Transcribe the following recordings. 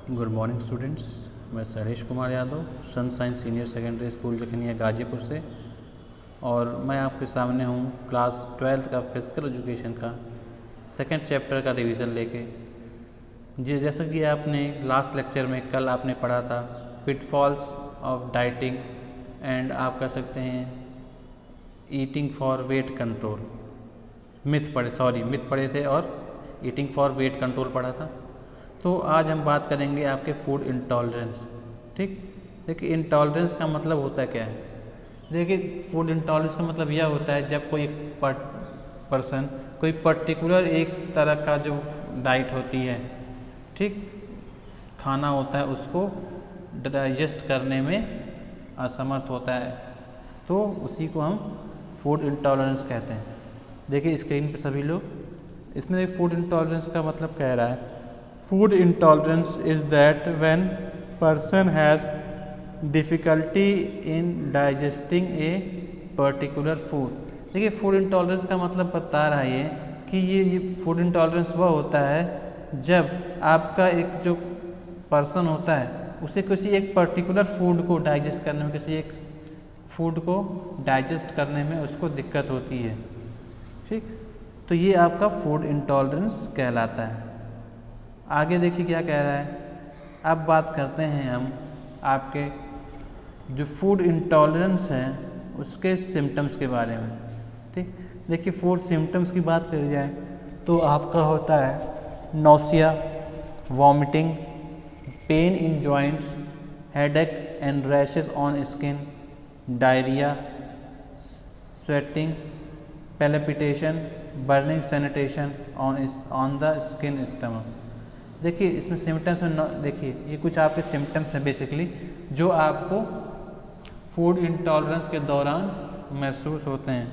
Good morning students. मैं Suresh Kumar Yadav, Sunshine senior secondary school Jakhania Ghazipur से, और मैं आपके सामने हूँ क्लास 12th का फिजिकल एजुकेशन का सेकंड चैप्टर का रिवीजन लेके। जी, जैसा कि आपने लास्ट लेक्चर में कल आपने पढ़ा था पिटफॉल्स ऑफ डाइटिंग एंड आप कह सकते हैं eating for weight control, myth पढ़े थे और ईटिंग फॉर वेट कंट्रोल पढ़ा था। तो आज हम बात करेंगे आपके फूड इंटॉलरेंस। ठीक, देखिए इंटॉलरेंस का मतलब होता है क्या है। देखिए फूड इंटॉलरेंस का मतलब यह होता है जब कोई पर्सन कोई पर्टिकुलर एक तरह का जो डाइट होती है, ठीक, खाना होता है, उसको डाइजेस्ट करने में असमर्थ होता है, तो उसी को हम फूड इंटॉलरेंस कहते हैं। देखिए स्क्रीन पे सभी लोग, इसमें फूड इंटॉलरेंस का मतलब कह रहा है food intolerance is that when person has difficulty in digesting a particular food। देखिए फूड इंटॉलरेंस का मतलब बता रहा है कि ये फूड इंटॉलरेंस वह होता है जब आपका एक जो पर्सन होता है उसे किसी एक पर्टिकुलर फूड को डाइजेस्ट करने में, किसी एक फूड को डाइजेस्ट करने में उसको दिक्कत होती है। ठीक, तो ये आपका फूड इंटॉलरेंस कहलाता है। आगे देखिए क्या कह रहा है। अब बात करते हैं हम आपके जो फूड इंटॉलरेंस है उसके सिम्टम्स के बारे में। ठीक, देखिए फूड सिम्टम्स की बात करी जाए तो आपका होता है nausea, vomiting, pain in joints, headache and rashes on skin, diarrhoea, sweating, palpitation, burning sanitation on the skin stomach. देखिए इसमें सिम्टम्स में देखिए ये कुछ आपके सिम्टम्स हैं बेसिकली जो आपको फूड इंटॉलरेंस के दौरान महसूस होते हैं।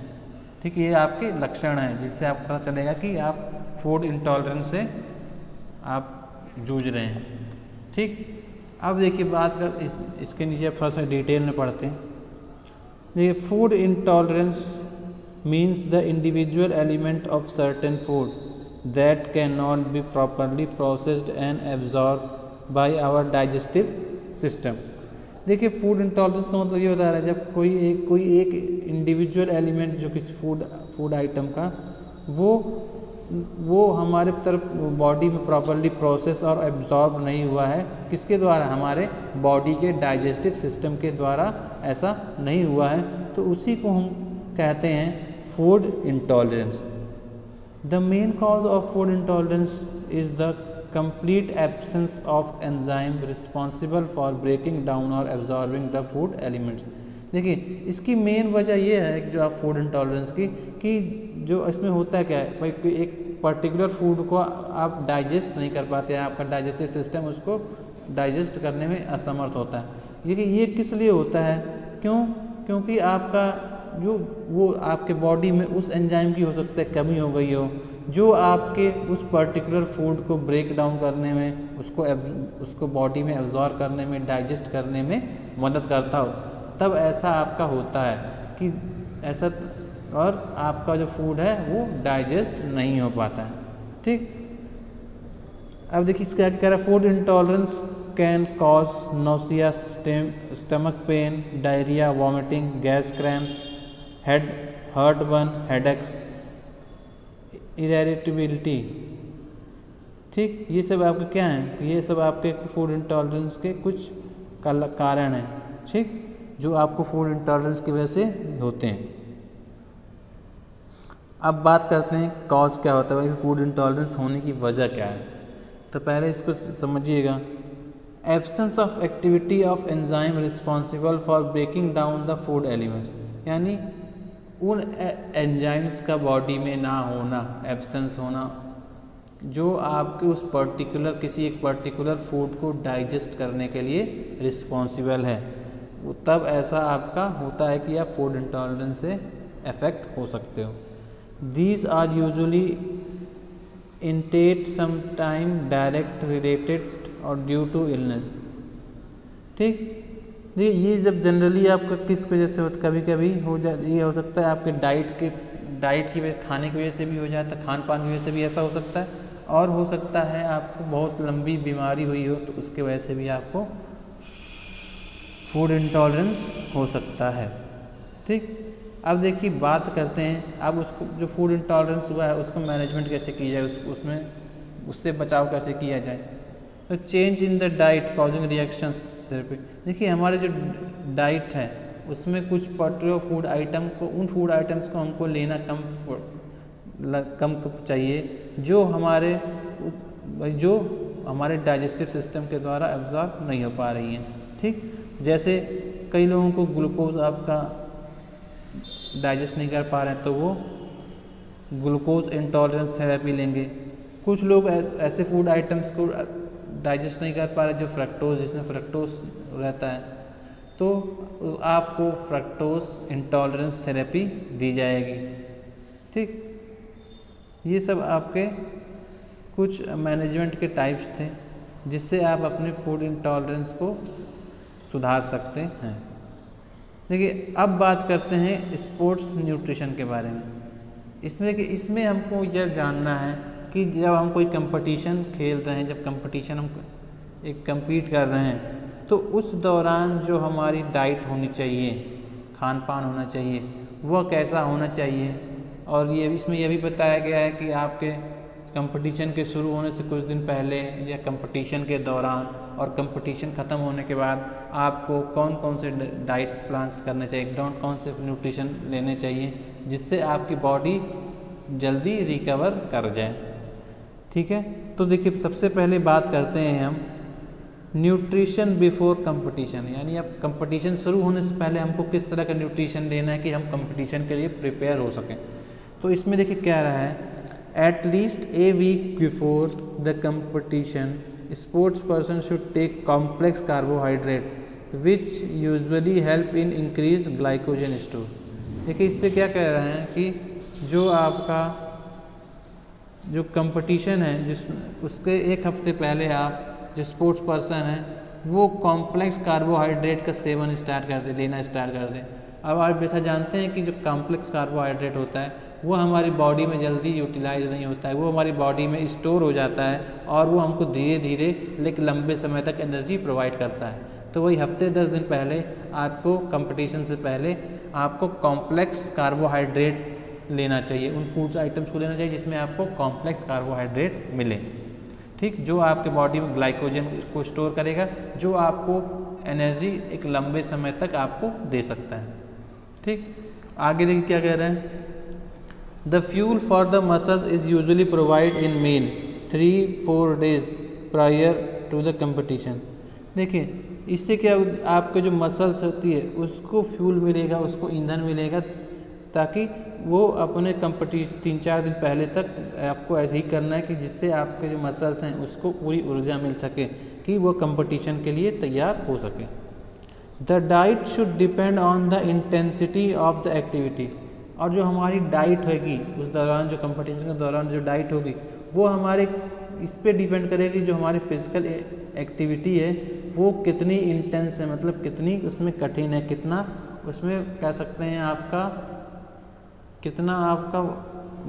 ठीक, ये आपके लक्षण हैं जिससे आपको पता चलेगा कि आप फूड इंटॉलरेंस से आप जूझ रहे हैं। ठीक, अब देखिए बात कर इसके नीचे थोड़ा सा डिटेल में पढ़ते हैं। देखिए food intolerance means the individual element of certain food that cannot be properly processed and absorbed by our digestive system। देखिए फूड इंटॉलरेंस का मतलब ये होता है जब कोई एक इंडिविजुअल एलिमेंट जो किसी फूड आइटम का वो हमारे तरफ बॉडी में प्रॉपरली प्रोसेस और एब्जॉर्ब नहीं हुआ है। किसके द्वारा? हमारे बॉडी के डाइजेस्टिव सिस्टम के द्वारा ऐसा नहीं हुआ है, तो उसी को हम कहते हैं food intolerance. The main cause of food intolerance is the complete absence of enzyme responsible for breaking down or absorbing the food elements। देखिए इसकी मेन वजह यह है कि जो आप फूड इंटॉलरेंस की कि जो इसमें होता है क्या है, भाई एक पर्टिकुलर फूड को आप डाइजेस्ट नहीं कर पाते हैं, आपका डाइजेस्टिव सिस्टम उसको डाइजेस्ट करने में असमर्थ होता है। देखिए ये किस लिए होता है? क्योंकि आपका जो वो आपके बॉडी में उस एंजाइम की हो सकता है कमी हो गई हो जो आपके उस पर्टिकुलर फूड को ब्रेक डाउन करने में, उसको बॉडी में एब्जॉर्ब करने में, डाइजेस्ट करने में मदद करता हो, तब ऐसा आपका होता है कि ऐसा, और आपका जो फूड है वो डाइजेस्ट नहीं हो पाता है। ठीक, अब देखिए इसका क्या कह रहा है, food intolerance can cause nausea, stomach pain, diarrhoea, vomiting, gas cramps, heartburn, headaches, irritability. ठीक, ये सब आपके क्या हैं? ये सब आपके फूड इंटॉलरेंस के कुछ कारण हैं, ठीक, जो आपको फूड इंटॉलरेंस की वजह से होते हैं। अब बात करते हैं कॉज क्या होता है, फूड इंटॉलरेंस होने की वजह क्या है। तो पहले इसको समझिएगा। Absence of activity of enzyme responsible for breaking down the food elements, यानी उन एंजाइम्स का बॉडी में ना होना, एब्सेंस होना, जो आपके उस किसी एक पर्टिकुलर फूड को डाइजेस्ट करने के लिए रिस्पॉन्सिबल है, तब ऐसा आपका होता है कि आप फूड इंटॉलरेंस से अफेक्ट हो सकते हो। These are usually intent sometime direct related और ड्यू टू इलनेस। ठीक, ये जब जनरली आपका किस वजह से होता, कभी कभी ये हो सकता है आपके डाइट की वजह, खाने की वजह से भी हो जाता है, खान पान की वजह से भी ऐसा हो सकता है, और हो सकता है आपको बहुत लंबी बीमारी हुई हो तो उसके वजह से भी आपको फूड इंटॉलरेंस हो सकता है। ठीक, अब देखिए बात करते हैं अब उसको जो फूड इंटॉलरेंस हुआ है उसको मैनेजमेंट कैसे की जाए, उसमें उससे बचाव कैसे किया जाए। तो change in the diet causing reactions therapy. देखिए हमारे जो डाइट है उसमें कुछ पर्टिकुलर फूड आइटम को उन फूड आइटम्स को हमको लेना कम चाहिए जो हमारे डाइजेस्टिव सिस्टम के द्वारा एब्जॉर्ब नहीं हो पा रही हैं। ठीक, जैसे कई लोगों को ग्लूकोज आपका डाइजेस्ट नहीं कर पा रहे हैं तो वो ग्लूकोज इंटॉलरेंस थेरेपी लेंगे। कुछ लोग ऐसे फूड आइटम्स को डाइजेस्ट नहीं कर पा रहे जो फ्रक्टोज जिसमें फ्रक्टोज रहता है तो आपको फ्रक्टोज इंटॉलरेंस थेरेपी दी जाएगी। ठीक, ये सब आपके कुछ मैनेजमेंट के टाइप्स थे जिससे आप अपने फूड इंटॉलरेंस को सुधार सकते हैं। देखिए अब बात करते हैं स्पोर्ट्स न्यूट्रिशन के बारे में। इसमें हमको यह जानना है कि जब हम कोई कंपटीशन खेल रहे हैं, जब कंपटीशन हम एक compete कर रहे हैं तो उस दौरान जो हमारी डाइट होनी चाहिए, खान पान होना चाहिए, वह कैसा होना चाहिए। और इसमें यह भी बताया गया है कि आपके कंपटीशन के शुरू होने से कुछ दिन पहले या कंपटीशन के दौरान और कंपटीशन ख़त्म होने के बाद आपको कौन कौन से डाइट प्लान्स करने चाहिए, कौन से न्यूट्रिशन लेने चाहिए जिससे आपकी बॉडी जल्दी रिकवर कर जाए। ठीक है, तो देखिए सबसे पहले बात करते हैं हम न्यूट्रिशन बिफोर कंपटीशन, यानी अब कंपटीशन शुरू होने से पहले हमको किस तरह का न्यूट्रिशन लेना है कि हम कंपटीशन के लिए प्रिपेयर हो सकें। तो इसमें देखिए क्या रहा है, at least a week before the competition sports person should take complex carbohydrate which usually help in increase glycogen store. देखिए इससे क्या कह रहे हैं कि जो आपका जो कंपटीशन है उसके एक हफ्ते पहले आप जो स्पोर्ट्स पर्सन है वो कॉम्प्लेक्स कार्बोहाइड्रेट का सेवन लेना स्टार्ट कर दे। अब आप जैसा जानते हैं कि जो कॉम्प्लेक्स कार्बोहाइड्रेट होता है वो हमारी बॉडी में जल्दी यूटिलाइज नहीं होता है, वो हमारी बॉडी में स्टोर हो जाता है और वो हमको धीरे धीरे लेकिन लंबे समय तक एनर्जी प्रोवाइड करता है। तो वही हफ्ते 10 दिन पहले आपको कंपटीशन से पहले आपको कॉम्प्लेक्स कार्बोहाइड्रेट लेना चाहिए, उन फूड्स आइटम्स को लेना चाहिए जिसमें आपको कॉम्प्लेक्स कार्बोहाइड्रेट मिले। ठीक, जो आपके बॉडी में ग्लाइकोजन को स्टोर करेगा, जो आपको एनर्जी एक लंबे समय तक आपको दे सकता है। ठीक, आगे देखिए क्या कह रहे हैं, the fuel for the muscles is usually provide in meal 3-4 days prior to the competition. देखिए इससे क्या आपके जो मसल्स होती है उसको फ्यूल मिलेगा, उसको ईंधन मिलेगा ताकि वो अपने कंपटीशन 3-4 दिन पहले तक आपको ऐसे ही करना है कि जिससे आपके जो मसल्स हैं उसको पूरी ऊर्जा मिल सके कि वो कंपटीशन के लिए तैयार हो सके। The diet should depend on the intensity of the activity. और जो हमारी डाइट होगी उस दौरान, जो कंपटीशन के दौरान जो डाइट होगी वो हमारे इस पे डिपेंड करेगी जो हमारी फिजिकल एक्टिविटी है वो कितनी इंटेंस है, मतलब कितनी उसमें कठिन है, कितना उसमें कह सकते हैं कितना आपका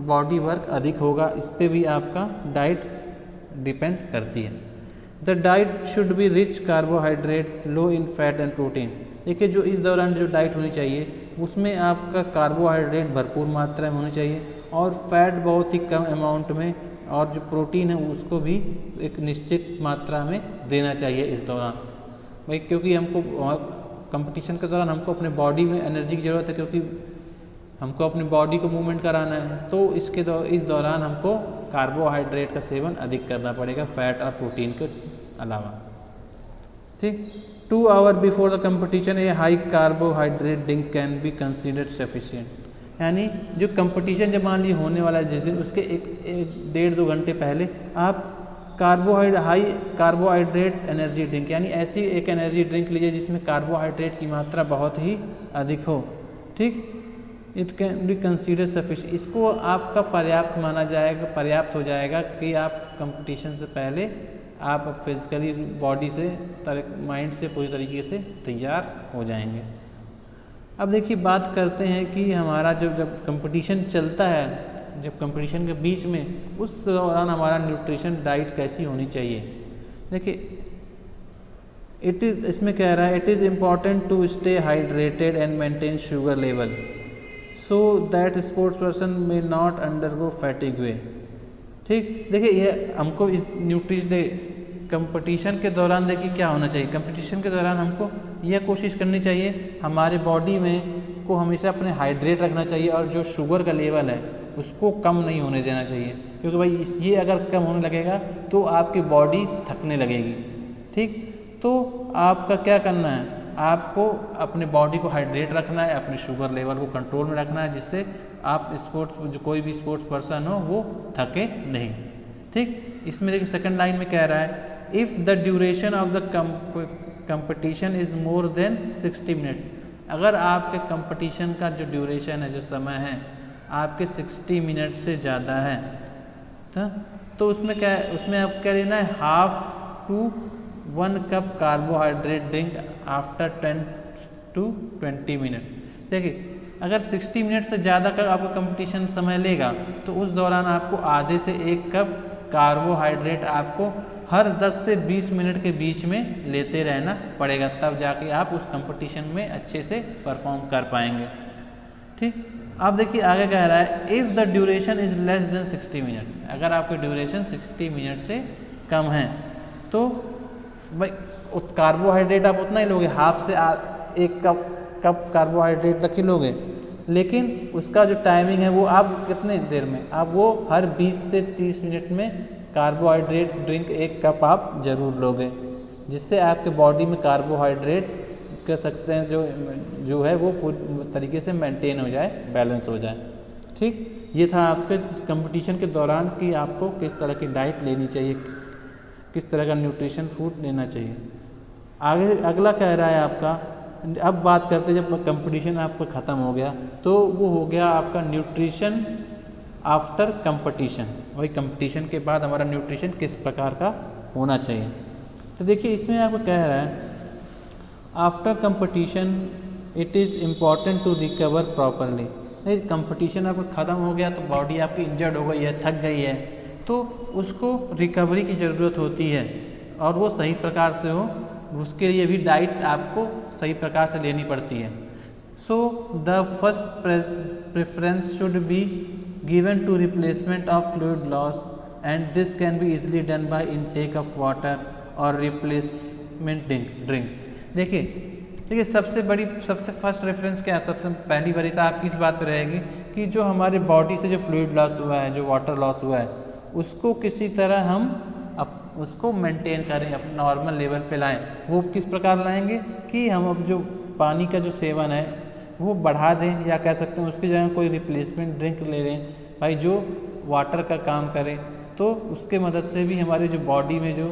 बॉडी वर्क अधिक होगा, इस पे भी आपका डाइट डिपेंड करती है। The diet should be rich carbohydrate low in fat and protein. देखिए जो इस दौरान जो डाइट होनी चाहिए उसमें आपका कार्बोहाइड्रेट भरपूर मात्रा में होनी चाहिए और फैट बहुत ही कम अमाउंट में, और जो प्रोटीन है उसको भी एक निश्चित मात्रा में देना चाहिए इस दौरान भाई, क्योंकि हमको कंपटीशन के दौरान हमको अपने बॉडी में एनर्जी की ज़रूरत है, क्योंकि हमको अपनी बॉडी को मूवमेंट कराना है। तो इस दौरान हमको कार्बोहाइड्रेट का सेवन अधिक करना पड़ेगा फैट और प्रोटीन के अलावा। ठीक, 2 hours before the competition A high carbohydrate drink can be considered sufficient. यानी जो कंपटीशन जब मान लीजिए होने वाला है जिस दिन, उसके 1-1.5-2 घंटे पहले आप हाई कार्बोहाइड्रेट एनर्जी ड्रिंक, यानी ऐसी एक एनर्जी ड्रिंक लीजिए जिसमें कार्बोहाइड्रेट की मात्रा बहुत ही अधिक हो। ठीक, it can be consider sufficient, इसको आपका पर्याप्त हो जाएगा कि आप कंपटीशन से पहले आप फिजिकली बॉडी से माइंड से पूरी तरीके से तैयार हो जाएंगे। अब देखिए बात करते हैं कि हमारा जब कंपटीशन चलता है जब कंपटीशन के बीच में, उस दौरान हमारा न्यूट्रिशन डाइट कैसी होनी चाहिए। देखिए इट इज़, इसमें कह रहा है it is important to stay hydrated and maintain sugar level so that sports person may not undergo fatigue way. ठीक, देखिए ये हमको इस न्यूट्रिशन कंपटीशन के दौरान देखिए क्या होना चाहिए। कंपटीशन के दौरान हमको यह कोशिश करनी चाहिए हमारे बॉडी में को हमेशा अपने हाइड्रेट रखना चाहिए, और जो शुगर का लेवल है उसको कम नहीं होने देना चाहिए, क्योंकि भाई ये अगर कम होने लगेगा तो आपकी बॉडी थकने लगेगी। ठीक, तो आपका क्या करना है, आपको अपने बॉडी को हाइड्रेट रखना है, अपने शुगर लेवल को कंट्रोल में रखना है, जिससे आप स्पोर्ट्स जो कोई भी स्पोर्ट्स पर्सन हो वो थके नहीं। ठीक, इसमें देखिए सेकंड लाइन में कह रहा है if the duration of the competition is more than 60 minutes, अगर आपके कंपटीशन का जो ड्यूरेशन है, जो समय है आपके 60 मिनट से ज़्यादा है, तो उसमें क्या है, उसमें आपको क्या लेना है, 1/2 to 1 cup carbohydrate drink after 10 to 20 minute. देखिए अगर 60 मिनट से ज़्यादा का आपका कंपटीशन समय लेगा तो उस दौरान आपको आधे से 1 कप कार्बोहाइड्रेट आपको हर 10 से 20 मिनट के बीच में लेते रहना पड़ेगा, तब जाके आप उस कंपटीशन में अच्छे से परफॉर्म कर पाएंगे। ठीक, अब देखिए आगे कह रहा है if the duration is less than 60 minute, अगर आपकी ड्यूरेशन 60 मिनट से कम है तो भाई कार्बोहाइड्रेट आप उतना ही लोगे, 1/2 से 1 कप कार्बोहाइड्रेट तक ही लोगे, लेकिन उसका जो टाइमिंग है वो आप कितने देर में, आप वो हर 20 से 30 मिनट में कार्बोहाइड्रेट ड्रिंक 1 कप आप ज़रूर लोगे, जिससे आपके बॉडी में कार्बोहाइड्रेट कह सकते हैं जो है वो पूरी तरीके से मेंटेन हो जाए, बैलेंस हो जाए। ठीक, ये था आपके कंपटीशन के दौरान कि आपको किस तरह की डाइट लेनी चाहिए, किस तरह का न्यूट्रिशन फूड लेना चाहिए। आगे अगला कह रहा है आपका, अब बात करते हैं जब कंपटीशन आपका ख़त्म हो गया तो वो हो गया आपका न्यूट्रिशन आफ्टर कंपटीशन। वही कंपटीशन के बाद हमारा न्यूट्रिशन किस प्रकार का होना चाहिए। तो देखिए इसमें आपको कह रहा है after competition it is important to recover properly. नहीं, कंपटीशन आपका ख़त्म हो गया तो बॉडी आपकी इंजर्ड हो गई है, थक गई है, तो उसको रिकवरी की ज़रूरत होती है और वो सही प्रकार से हो, उसके लिए भी डाइट आपको सही प्रकार से लेनी पड़ती है। So the first preference should be given to replacement of fluid loss and this can be easily done by intake of water or replacement drink। देखिए सबसे फर्स्ट रेफरेंस क्या है, सबसे पहली वरीयता आपकी इस बात पे रहेगी कि जो हमारे बॉडी से जो फ्लूइड लॉस हुआ है, जो वाटर लॉस हुआ है, उसको किसी तरह हम उसको मेंटेन करें, अपने नॉर्मल लेवल पे लाएं। वो किस प्रकार लाएंगे कि हम अब जो पानी का जो सेवन है वो बढ़ा दें, या कह सकते हैं उसकी जगह कोई रिप्लेसमेंट ड्रिंक ले लें भाई जो वाटर का काम करे, तो उसके मदद से भी हमारी जो बॉडी में जो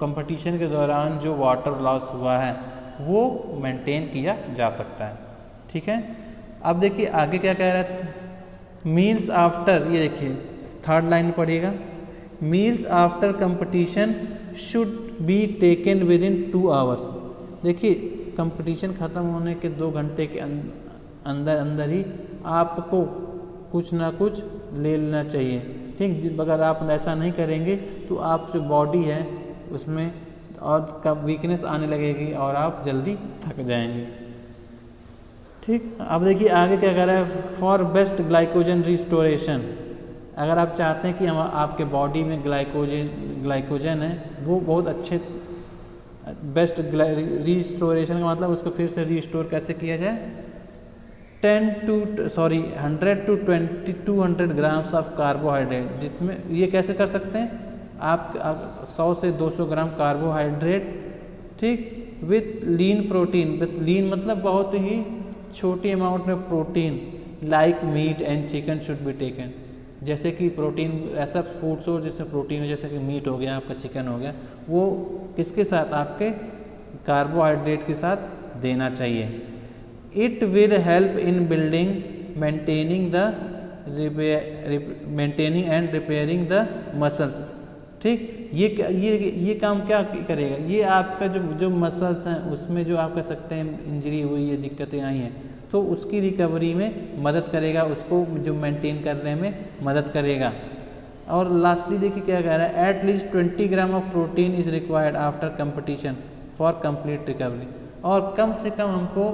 कंपटीशन के दौरान जो वाटर लॉस हुआ है वो मेंटेन किया जा सकता है। ठीक है, अब देखिए आगे क्या कह रहा है, मील्स आफ्टर, ये देखिए थर्ड लाइन में पढ़िएगा, meals after competition should be taken with in 2 hours. देखिए कंपटीशन ख़त्म होने के 2 घंटे के अंदर ही आपको कुछ ना कुछ ले लेना चाहिए। ठीक, अगर आप ऐसा नहीं करेंगे तो आप जो बॉडी है उसमें और कब वीकनेस आने लगेगी और आप जल्दी थक जाएंगे। ठीक, अब देखिए आगे क्या कह रहा है, फॉर बेस्ट ग्लाइकोजन रिस्टोरेशन, अगर आप चाहते हैं कि हम आपके बॉडी में ग्लाइकोजन है वो बहुत अच्छे बेस्ट रिस्टोरेशन का मतलब उसको फिर से रिस्टोर कैसे किया जाए, 100 to 200 ग्राम्स ऑफ कार्बोहाइड्रेट, जिसमें ये कैसे कर सकते हैं आप 100 से 200 ग्राम कार्बोहाइड्रेट, ठीक, with lean protein, with lean मतलब बहुत ही छोटी अमाउंट में protein, like meat and chicken should be taken, जैसे कि प्रोटीन ऐसा फूड सोर्स जिसमें प्रोटीन है, जैसे कि मीट हो गया, आपका चिकन हो गया, वो किसके साथ, आपके कार्बोहाइड्रेट के साथ देना चाहिए। It will help in building maintaining and repairing the muscles. ठीक, ये काम क्या करेगा, ये आपका जो मसल्स हैं उसमें जो आप कह सकते हैं इंजरी हुई है, दिक्कतें आई हैं, तो उसकी रिकवरी में मदद करेगा, उसको जो मेंटेन करने में मदद करेगा। और लास्टली देखिए क्या कह रहा है, at least 20 gram of protein is required after competition for complete recovery. और कम से कम हमको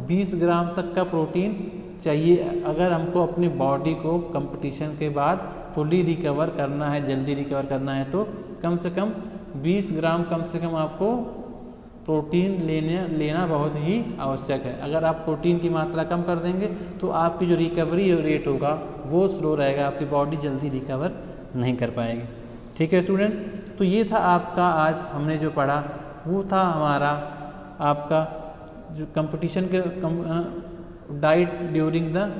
20 ग्राम तक का प्रोटीन चाहिए अगर हमको अपनी बॉडी को कंपटीशन के बाद फुली रिकवर करना है, जल्दी रिकवर करना है, तो कम से कम 20 ग्राम कम से कम आपको प्रोटीन लेना बहुत ही आवश्यक है। अगर आप प्रोटीन की मात्रा कम कर देंगे तो आपकी जो रिकवरी रेट होगा वो स्लो रहेगा, आपकी बॉडी जल्दी रिकवर नहीं कर पाएगी। ठीक है स्टूडेंट्स, तो ये था आपका आज हमने जो पढ़ा, वो था हमारा आपका जो कंपटीशन के डाइट ड्यूरिंग द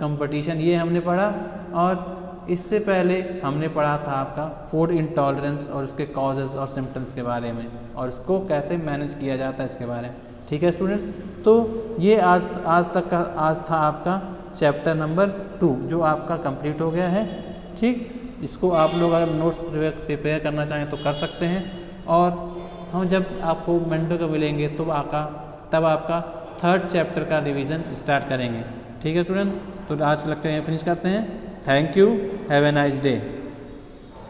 कंपटीशन, ये हमने पढ़ा। और इससे पहले हमने पढ़ा था आपका फूड इंटॉलरेंस और उसके कॉजेज़ और सिम्टम्स के बारे में, और इसको कैसे मैनेज किया जाता है इसके बारे में। ठीक है स्टूडेंट्स, तो ये आज था आपका चैप्टर नंबर 2 जो आपका कंप्लीट हो गया है। ठीक, इसको आप लोग अगर नोट्स प्रिपेयर करना चाहें तो कर सकते हैं, और हम जब आपको मंडे को मिलेंगे तो तब आपका 3rd चैप्टर का रिवीजन स्टार्ट करेंगे। ठीक है स्टूडेंट, तो आज का लेक्चर यहाँ फिनिश करते हैं। Thank you, have a nice day.